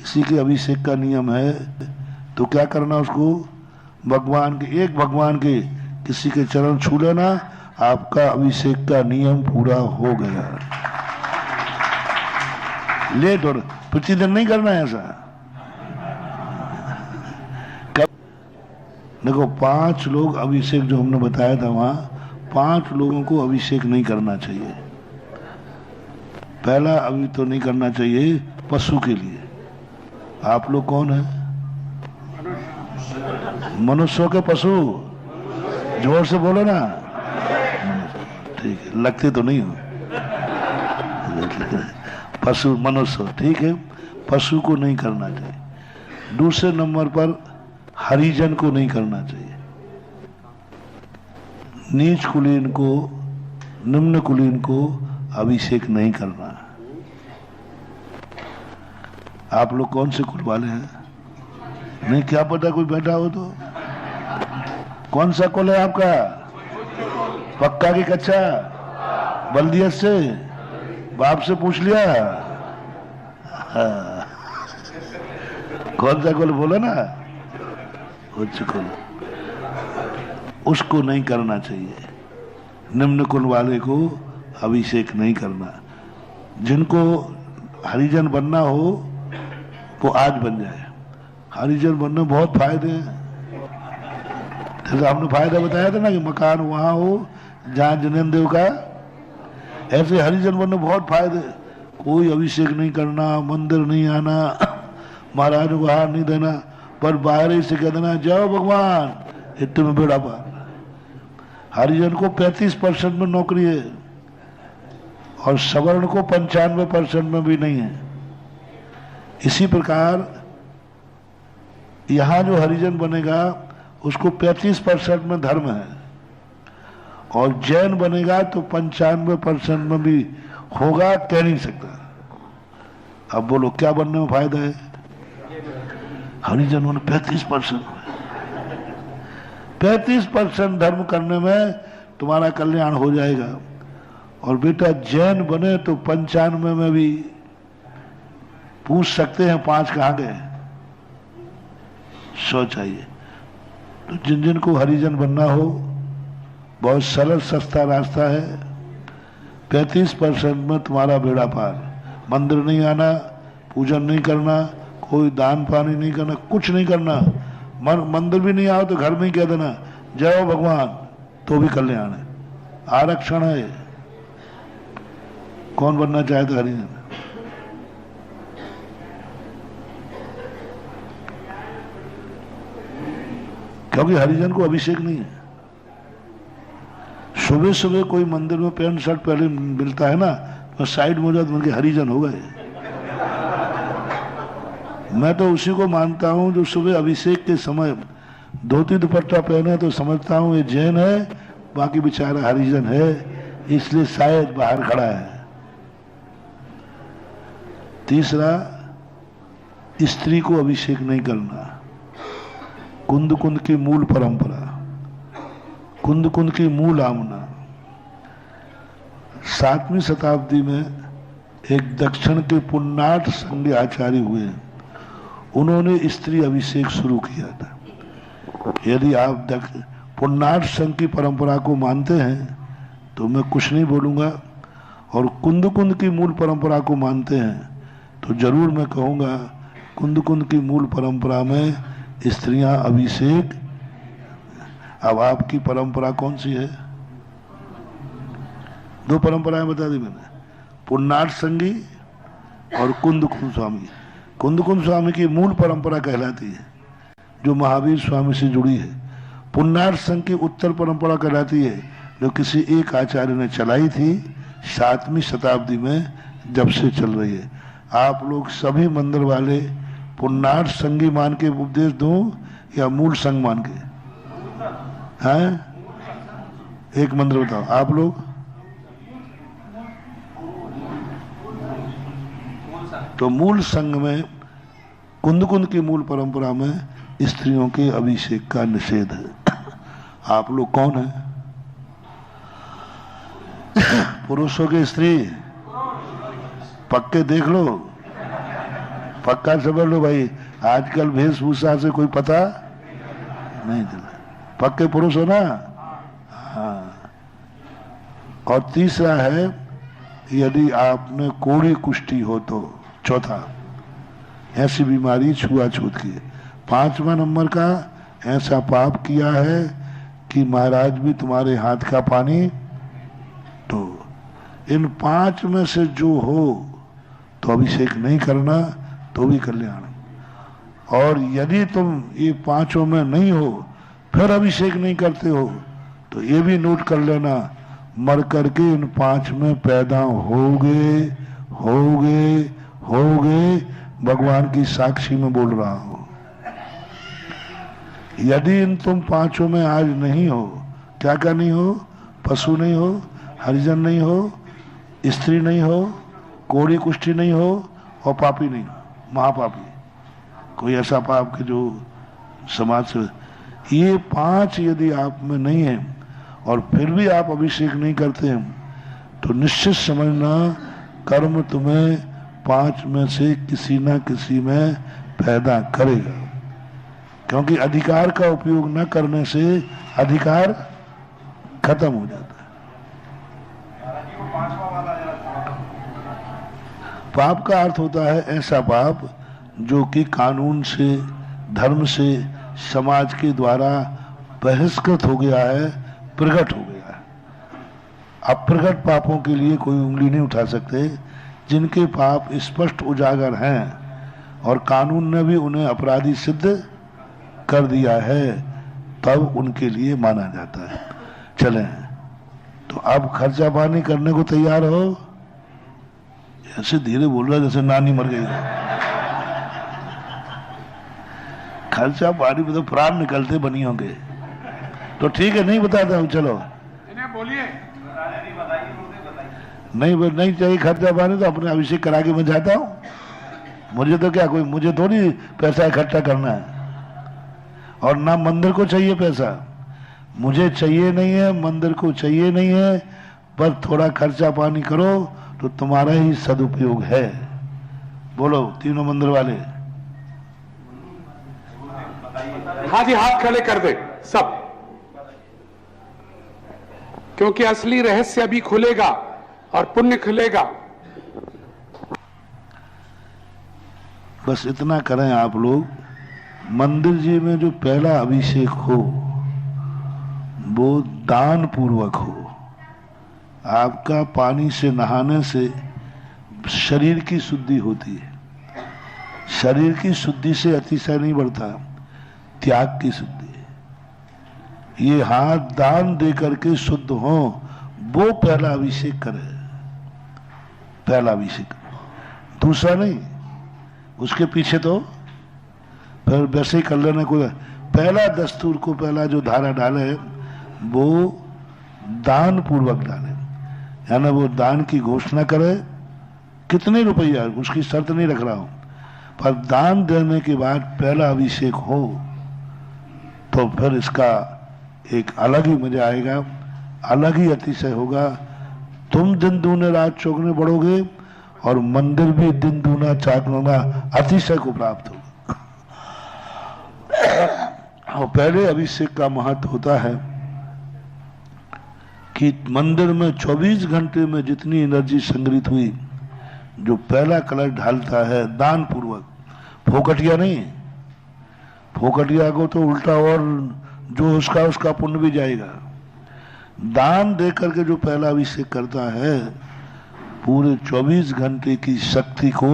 किसी के अभिषेक का नियम है तो क्या करना, उसको भगवान के, एक भगवान के किसी के चरण छू लेना, आपका अभिषेक का नियम पूरा हो गया। लेट और प्रतिदिन नहीं करना है ऐसा। देखो 5 लोग अभिषेक जो हमने बताया था वहां, 5 लोगों को अभिषेक नहीं करना चाहिए। पहला अभी तो नहीं करना चाहिए पशु के लिए। आप लोग कौन है? मनुष्यों के पशु, जोर से बोलो ना। ठीक है, लगते तो नहीं हो। पशु मनुष्य, ठीक है, पशु को नहीं करना चाहिए। दूसरे नंबर पर हरिजन को नहीं करना चाहिए। नीच कुलीन को, निम्न कुलीन को अभिषेक नहीं करना। आप लोग कौन से कुल वाले हैं? नहीं, क्या पता कोई बैठा हो तो। कौन सा कुल है आपका? पक्का की कच्चा? बल्दियत से? बाप से पूछ लिया? हाँ। कौन सा कुल बोला ना? उच्च कुल, उसको नहीं करना चाहिए। निम्न कुल वाले को अभिषेक नहीं करना। जिनको हरिजन बनना हो वो आज बन जाए। हरिजन बनने बहुत फायदे हैं। जैसे हमने फायदा बताया था ना कि मकान वहां हो जहां जनेन्द्र देव का, ऐसे हरिजन बनने बहुत फायदे। कोई अभिषेक नहीं करना, मंदिर नहीं आना, महाराज को हार नहीं देना, पर बाहर ही से कह देना जाओ भगवान, इतने में बेड़ा पार। हरिजन को 35% में नौकरी है और सवर्ण को 95% में भी नहीं है। इसी प्रकार यहां जो हरिजन बनेगा उसको 35% में धर्म है, और जैन बनेगा तो 95% में भी होगा, कह नहीं सकता। अब बोलो क्या बनने में फायदा है? हरिजन होने 35% धर्म करने में तुम्हारा कल्याण हो जाएगा। और बेटा जैन बने तो 95 में भी पूछ सकते हैं 5 कहाँ गए, 100 चाहिए। तो जिन जिन को हरिजन बनना हो, बहुत सरल सस्ता रास्ता है। 35% में तुम्हारा बेड़ा पार। मंदिर नहीं आना, पूजन नहीं करना, कोई दान पानी नहीं करना, कुछ नहीं करना। मंदिर भी नहीं आओ तो घर में ही कह देना जय हो भगवान, तो भी कल्याण है। आरक्षण है। कौन बनना चाहता हरिजन? क्योंकि हरिजन को अभिषेक नहीं है। सुबह सुबह कोई मंदिर में पैंट शर्ट पहले मिलता है ना, तो साइड में जाते बल्कि हरिजन हो गए। मैं तो उसी को मानता हूं जो सुबह अभिषेक के समय धोती दुपट्टा पहने तो समझता हूं ये जैन है, बाकी बेचारा हरिजन है, इसलिए शायद बाहर खड़ा है। तीसरा, स्त्री को अभिषेक नहीं करना। कुंद कुंद की मूल परंपरा, कुंद कुंद की मूल आमना। 7वीं शताब्दी में एक दक्षिण के पुन्नाट संघ आचार्य हुए, उन्होंने स्त्री अभिषेक शुरू किया था। यदि आप पुन्नाट संघ की परंपरा को मानते हैं तो मैं कुछ नहीं बोलूंगा, और कुंद कुंद की मूल परंपरा को मानते हैं तो जरूर मैं कहूंगा कुंद कुंद की मूल परंपरा में स्त्रियां अभिषेक। अब आपकी परंपरा कौन सी है? 2 परंपराएं बता दी मैंने, पुन्नाट संघी और कुंद कुंद स्वामी। कुंद कुंद स्वामी की मूल परंपरा कहलाती है, जो महावीर स्वामी से जुड़ी है। पुन्नाट संघ की उत्तर परंपरा कहलाती है, जो किसी एक आचार्य ने चलाई थी 7वीं शताब्दी में, जब से चल रही है। आप लोग सभी मंदिर वाले पुन्नाट संघी मान के उपदेश दूं या मूल संघ मान के? हैं? एक मंदिर बताओ आप लोग। तो मूल संघ में, कुंद कुंद की मूल परंपरा में स्त्रियों के अभिषेक का निषेध है। आप लोग कौन है? पुरुषों के स्त्री? पक्के देख लो, पक्का समझ लो भाई, आजकल वेशभूषा से कोई पता नहीं चला। पक्के पुरुष हो ना। हाँ। और तीसरा है, यदि आपने कोड़ी कुष्ठी हो तो, चौथा ऐसी बीमारी छुआछूत की। 5वां नंबर का, ऐसा पाप किया है कि महाराज भी तुम्हारे हाथ का पानी। तो इन 5 में से जो हो तो अभिषेक नहीं करना तो भी कल्याण। और यदि तुम ये 5 में नहीं हो फिर अभिषेक नहीं करते हो तो ये भी नोट कर लेना, मर करके इन 5 में पैदा होगे होगे होगे। भगवान की साक्षी में बोल रहा हूं। यदि इन तुम 5 में आज नहीं हो, क्या क्या नहीं हो? पशु नहीं हो, हरिजन नहीं हो, स्त्री नहीं हो, कोड़ी कुष्ठी नहीं हो और पापी नहीं हो, महापापी। कोई ऐसा पाप के जो समाज से, ये 5 यदि आप में नहीं है और फिर भी आप अभिषेक नहीं करते हैं तो निश्चित समझना कर्म तुम्हें 5 में से किसी ना किसी में पैदा करेगा। क्योंकि अधिकार का उपयोग न करने से अधिकार खत्म हो जाता है। पाप का अर्थ होता है ऐसा पाप जो कि कानून से, धर्म से, समाज के द्वारा बहिष्कृत हो गया है, प्रकट हो गया है। अप्रकट पापों के लिए कोई उंगली नहीं उठा सकते। जिनके पाप स्पष्ट उजागर हैं और कानून ने भी उन्हें अपराधी सिद्ध कर दिया है, तब उनके लिए माना जाता है। चलें, तो अब खर्चा पानी करने को तैयार हो? ऐसे धीरे बोल रहा जैसे नानी मर गई। खर्चा पानी में तो प्राण निकलते बनी होंगे। तो ठीक है, नहीं बताता हूँ, चलो बोलिए। नहीं चाहिए खर्चा पानी तो अपने अभिषेक करा के मैं जाता हूँ। मुझे तो क्या, कोई मुझे थोड़ी पैसा इकट्ठा करना है और ना मंदिर को चाहिए पैसा। मुझे चाहिए नहीं है, मंदिर को चाहिए नहीं है, पर थोड़ा खर्चा पानी करो तो तुम्हारा ही सदुपयोग है। बोलो तीनों मंदिर वाले। हाँ जी, हाथ खड़े कर दे सब, क्योंकि असली रहस्य अभी खुलेगा और पुण्य खुलेगा। बस इतना करें आप लोग, मंदिर जी में जो पहला अभिषेक हो वो दान पूर्वक हो। आपका पानी से नहाने से शरीर की शुद्धि होती है। शरीर की शुद्धि से अतिशय नहीं बढ़ता, त्याग की शुद्धि। ये हाथ दान दे करके शुद्ध हो, वो पहला अभिषेक करे। पहला अभिषेक, दूसरा नहीं। उसके पीछे तो फिर वैसे ही कर लेना। कोई पहला दस्तूर को, पहला जो धारा डाले वो दान पूर्वक डाले, यानी वो दान की घोषणा करे। कितने रुपया, उसकी शर्त नहीं रख रहा हूं, पर दान देने के बाद पहला अभिषेक हो तो फिर इसका एक अलग ही मजा आएगा, अलग ही अतिशय होगा। तुम दिन दूने रात चौगुने बढ़ोगे और मंदिर भी दिन दूना चागुना अतिशय को प्राप्त होगा। और पहले अभिषेक का महत्व होता है कि मंदिर में 24 घंटे में जितनी एनर्जी संग्रहित हुई, जो पहला कलश ढालता है दान पूर्वक, फोकटिया नहीं। फोकटिया को तो उल्टा और जो उसका पुण्य भी जाएगा। दान दे करके जो पहला अभिषेक करता है, पूरे 24 घंटे की शक्ति को